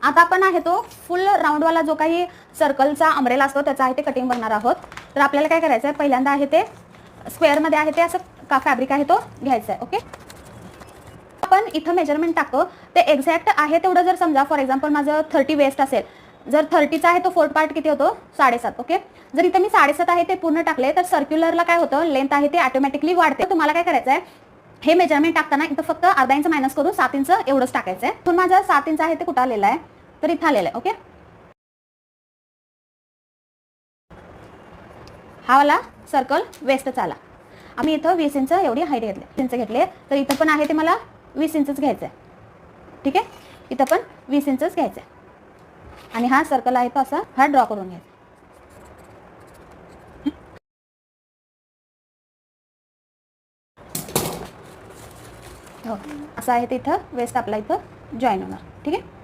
आता आपण आहे तो फुल राऊंडवाला जो काही सर्कलचा अम्ब्रेला असतो त्याचा आहे ते कटिंग बघणार आहोत. तर आपल्याला काय करायचं आहे, पहिल्यांदा आहे ते स्क्वेअरमध्ये आहे ते असं का फॅब्रिक आहे तो घ्यायचा आहे. ओके, आपण इथं मेजरमेंट टाकतो ते एक्झॅक्ट आहे तेवढं. जर समजा फॉर एक्झाम्पल माझं 30 वेस्ट असेल, जर 30चा आहे तो फोर्थ पार्ट किती होतो 7.5. ओके, जर इथं मी 7.5 आहे ते पूर्ण टाकले तर सर्क्युलरला काय होतं, लेंथ आहे ते ऑटोमॅटिकली वाढते. तुम्हाला काय करायचं आहे, हे मेजरमेंट टाकताना इथं फक्त अर्धा इंच मायनस करून 7 इंच एवढंच टाकायचं आहे. पण माझं 7 इंच आहे ते कुठं आलेलं आहे, तर इथं आलेलं आहे. ओके, हा वाला सर्कल वेस्टचा आला. आम्ही इथं 20 इंच एवढी हाईट घेतली, इंच घेतले, तर इथं पण आहे ते मला 20 इंचच घ्यायचं आहे. ठीक आहे, इथं पण 20 इंचच घ्यायचं आहे आणि हा सर्कल आहे तो असा हा ड्रॉ करून घ्यायचा. हो, असं आहे ते इथं वेस्ट आपला इथं जॉईन होणार. ठीक आहे.